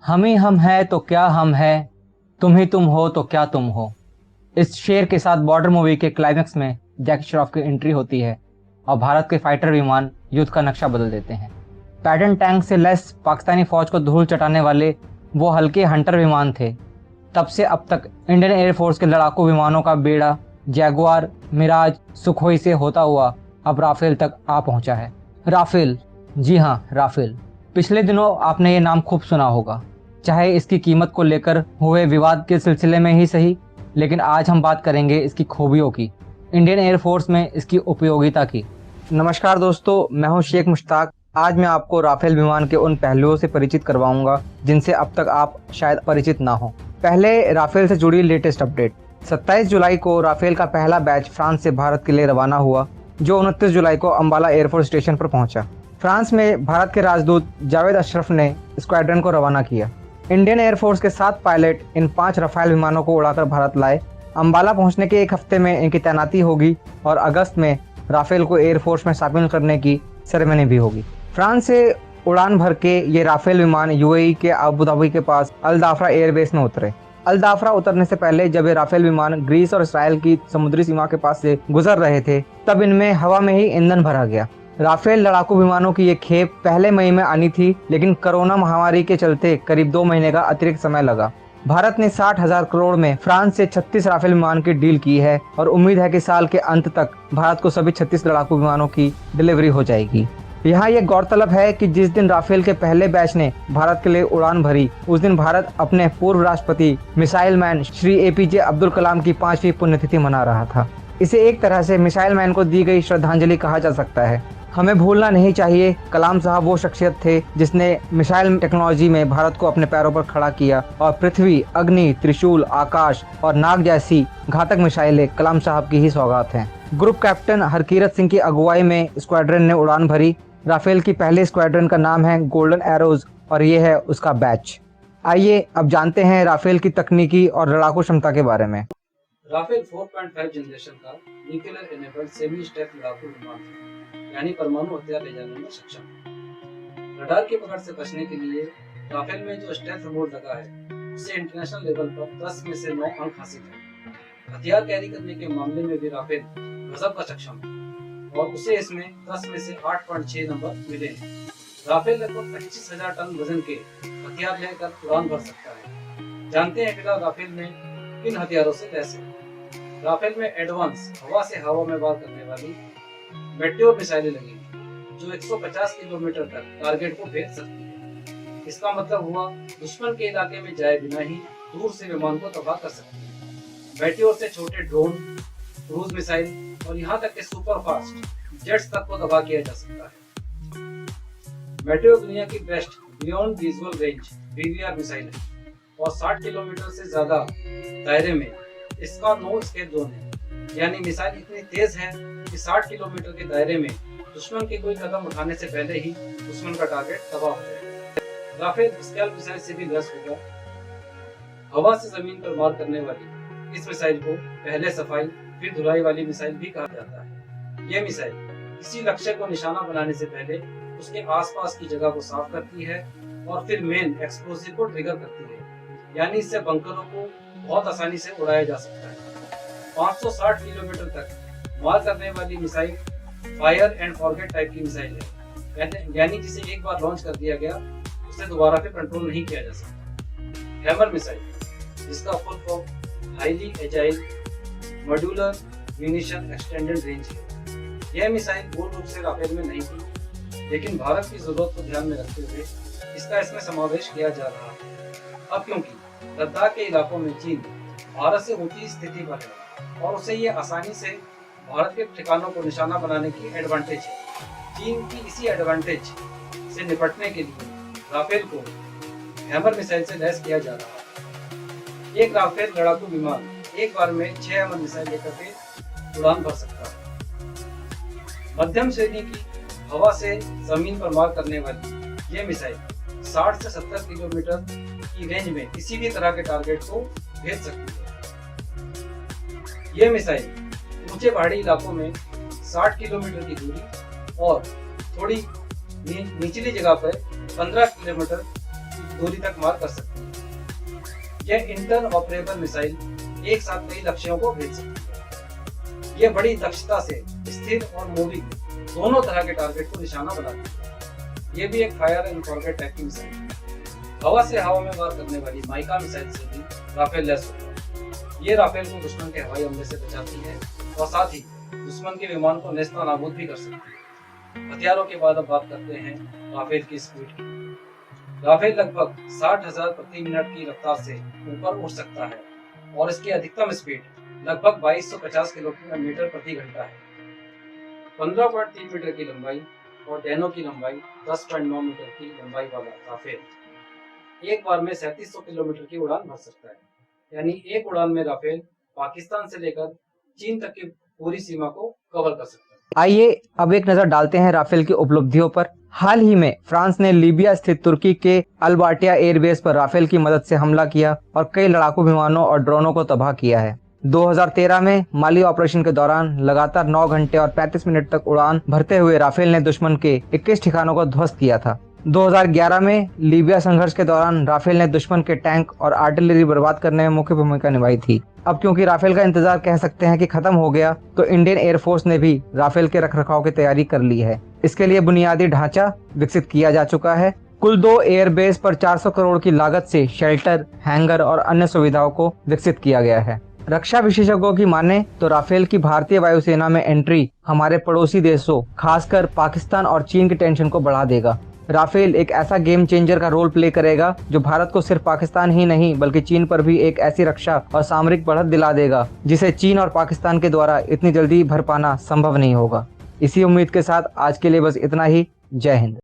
हम ही हम है तो क्या हम है, तुम ही तुम हो तो क्या तुम हो। इस शेर के साथ बॉर्डर मूवी के क्लाइमेक्स में जैकी श्रॉफ की एंट्री होती है और भारत के फाइटर विमान युद्ध का नक्शा बदल देते हैं। पैटर्न टैंक से लैस पाकिस्तानी फौज को धूल चटाने वाले वो हल्के हंटर विमान थे। तब से अब तक इंडियन एयरफोर्स के लड़ाकू विमानों का बेड़ा जैगुआर, मिराज, सुखोई से होता हुआ अब राफेल तक आ पहुंचा है। राफेल, जी हाँ राफेल। पिछले दिनों आपने ये नाम खूब सुना होगा, चाहे इसकी कीमत को लेकर हुए विवाद के सिलसिले में ही सही, लेकिन आज हम बात करेंगे इसकी खूबियों की, इंडियन एयरफोर्स में इसकी उपयोगिता की। नमस्कार दोस्तों, मैं हूं शेख मुश्ताक। आज मैं आपको राफेल विमान के उन पहलुओं से परिचित करवाऊंगा जिनसे अब तक आप शायद परिचित ना हो। पहले राफेल से जुड़ी लेटेस्ट अपडेट। 27 जुलाई को राफेल का पहला बैच फ्रांस से भारत के लिए रवाना हुआ, जो 29 जुलाई को अंबाला एयरफोर्स स्टेशन पर पहुंचा। फ्रांस में भारत के राजदूत जावेद अशरफ ने स्क्वाड्रन को रवाना किया। इंडियन एयरफोर्स के 7 पायलट इन 5 रफाल विमानों को उड़ाकर भारत लाए। अंबाला पहुंचने के एक हफ्ते में इनकी तैनाती होगी और अगस्त में राफेल को एयरफोर्स में शामिल करने की सेरेमनी भी होगी। फ्रांस से उड़ान भर के ये राफेल विमान यूएई के अबू धाबी के पास अल दाफरा एयरबेस में उतरे। अल दाफरा उतरने से पहले जब ये राफेल विमान ग्रीस और इसराइल की समुद्री सीमा के पास से गुजर रहे थे, तब इनमें हवा में ही ईंधन भरा गया। राफेल लड़ाकू विमानों की ये खेप पहले मई में आनी थी, लेकिन कोरोना महामारी के चलते करीब 2 महीने का अतिरिक्त समय लगा। भारत ने 60,000 करोड़ में फ्रांस से 36 राफेल विमान की डील की है और उम्मीद है कि साल के अंत तक भारत को सभी 36 लड़ाकू विमानों की डिलीवरी हो जाएगी। यहाँ ये गौरतलब है कि जिस दिन राफेल के पहले बैच ने भारत के लिए उड़ान भरी, उस दिन भारत अपने पूर्व राष्ट्रपति missile man Shri APJ Abdul Kalam की 5वीं पुण्यतिथि मना रहा था। इसे एक तरह से मिसाइल मैन को दी गई श्रद्धांजलि कहा जा सकता है। हमें भूलना नहीं चाहिए, कलाम साहब वो शख्सियत थे जिसने मिसाइल टेक्नोलॉजी में भारत को अपने पैरों पर खड़ा किया और पृथ्वी, अग्नि, त्रिशूल, आकाश और नाग जैसी घातक मिसाइलें कलाम साहब की ही सौगात हैं। ग्रुप कैप्टन हरकीरत सिंह की अगुवाई में स्क्वाड्रन ने उड़ान भरी। राफेल की पहले स्क्वाड्रन का नाम है गोल्डन एरोज और ये है उसका बैच। आइए अब जानते हैं राफेल की तकनीकी और लड़ाकू क्षमता के बारे में। राफेल 4.5 जनरेशन का न्यूक्लियर इनेबल्ड सेमी स्टेल्थ लड़ाकू विमान था, यानी परमाणु हथियार ले जाने में सक्षम। रडार की पकड़ से बचने के लिए राफेल में जो स्टेल्थ मोड लगा है, उससे इंटरनेशनल लेवल पर 10 में से 9 अंक हासिल है। हथियार कैरी करने के मामले में भी राफेल गजब का सक्षम है और उसे इसमें 10 में से 8.6 नंबर मिले हैं। राफेल लगभग 25,000 टन वजन के हथियार लेकर उड़ान भर सकता है। जानते हैं फिलहाल राफेल में किन हथियारों से लैस है। राफेल में एडवांस हवा से हवा में वार करने वाली मेट्योर मिसाइलें लगी हैं, जो 150 किलोमीटर तक टारगेट को भेज सकती है। इसका मतलब हुआ दुश्मन के इलाके में जाए बिना ही दूर से विमान को तबाह कर सकती है। मेट्योर से छोटे ड्रोन, क्रूज मिसाइल और यहाँ तक के सुपर फास्ट जेट्स तक को तबाह किया जा सकता है। मेट्योर दुनिया की best beyond visual range BVR missile है और 60 किलोमीटर से ज्यादा दायरे में इसका नो एस्केप जोन है, यानी मिसाइल इतनी तेज है कि 60 किलोमीटर के दायरे में दुश्मन के कोई कदम उठाने से पहले ही दुश्मन का टारगेट तबाह हो जाएगा। राफेल स्कैल्प मिसाइल से भी लैस होगा। हवा से जमीन पर मार करने वाली इस मिसाइल को पहले सफाई फिर धुलाई वाली मिसाइल भी कहा जाता है। यह मिसाइल किसी लक्ष्य को निशाना बनाने से पहले उसके आसपास की जगह को साफ करती है और फिर मेन एक्सप्लोसिव को ट्रिगर करती है, यानी इससे बंकरों को बहुत आसानी से उड़ाया जा सकता है। 560 किलोमीटर तक मार करने वाली missile fire and forget type की मिसाइल है, यानी जिसे एक बार लॉन्च कर दिया गया उसे दोबारा फिर कंट्रोल नहीं किया जा सकता। हैमर मिसाइल, जिसका full form highly agile modular munition extended range है। यह मिसाइल मूल रूप से राफेल में नहीं थी, लेकिन भारत की जरूरत को ध्यान में रखते हुए इसका इसमें समावेश किया जा रहा है। अब क्योंकि लद्दाख के इलाकों में चीन भारत से ऊंची स्थिति पर है और उसे ये आसानी से भारत के ठिकानों को निशाना बनाने की एडवांटेज है। चीन की इसी एडवांटेज से निपटने के लिए राफेल को हैमर मिसाइल से लैस किया जा रहा है। एक राफेल लड़ाकू विमान एक बार में 6 हैमर मिसाइल लेकर के उड़ान भर सकता है। मध्यम श्रेणी की हवा से जमीन पर मार करने वाली ये मिसाइल 60 से 70 किलोमीटर की रेंज में किसी भी तरह के टारगेट को भेज सकती है। यह मिसाइल ऊंचे पहाड़ी इलाकों में 60 किलोमीटर की दूरी और थोड़ी निचली जगह पर 15 किलोमीटर दूरी तक मार कर सकती है। यह इंटर ऑपरेबल मिसाइल एक साथ कई लक्ष्यों को भेज सकती है। यह बड़ी दक्षता से स्थिर और मूविंग दोनों तरह के टारगेट को निशाना बनाती है। यह भी एक फायर एंड फॉरगेट टाइप की मिसाइल है। हवा से हवा में वार करने वाली माइका मिसाइल से भी राफेल लैस होता है। ये राफेल को दुश्मन के हवाई हमले से बचाती है और साथ ही दुश्मन के विमान को नेस्ता नाबूद भी कर सकती है। हथियारों के बाद अब बात करते हैं राफेल की स्पीड की। राफेल लगभग 60,000 प्रति मिनट की रफ्तार से ऊपर उड़ सकता है और इसकी अधिकतम स्पीड लगभग 2250 किलोमीटर प्रति घंटा है। 15.3 मीटर की लंबाई और डैनों की लंबाई 10.9 मीटर की लंबाई वाला राफेल एक बार में 3700 किलोमीटर की उड़ान भर सकता है। यानी एक उड़ान में राफेल पाकिस्तान से लेकर चीन तक की पूरी सीमा को कवर कर सकता है। आइए अब एक नजर डालते हैं राफेल की उपलब्धियों पर। हाल ही में फ्रांस ने लीबिया स्थित तुर्की के अल्बार्टिया एयरबेस पर राफेल की मदद से हमला किया और कई लड़ाकू विमानों और ड्रोनों को तबाह किया है। 2013 में माली ऑपरेशन के दौरान लगातार 9 घंटे और 35 मिनट तक उड़ान भरते हुए राफेल ने दुश्मन के 21 ठिकानों को ध्वस्त किया था। 2011 में लीबिया संघर्ष के दौरान राफेल ने दुश्मन के टैंक और आर्टिलरी बर्बाद करने में मुख्य भूमिका निभाई थी। अब क्योंकि राफेल का इंतजार कह सकते हैं कि खत्म हो गया, तो इंडियन एयरफोर्स ने भी राफेल के रखरखाव की तैयारी कर ली है। इसके लिए बुनियादी ढांचा विकसित किया जा चुका है। कुल 2 एयरबेस पर 400 करोड़ की लागत से शेल्टर, हैंगर और अन्य सुविधाओं को विकसित किया गया है। रक्षा विशेषज्ञों की माने तो राफेल की भारतीय वायुसेना में एंट्री हमारे पड़ोसी देशों खासकर पाकिस्तान और चीन की टेंशन को बढ़ा देगा। राफेल एक ऐसा गेम चेंजर का रोल प्ले करेगा जो भारत को सिर्फ पाकिस्तान ही नहीं बल्कि चीन पर भी एक ऐसी रक्षा और सामरिक बढ़त दिला देगा जिसे चीन और पाकिस्तान के द्वारा इतनी जल्दी भर पाना संभव नहीं होगा। इसी उम्मीद के साथ आज के लिए बस इतना ही। जय हिंद।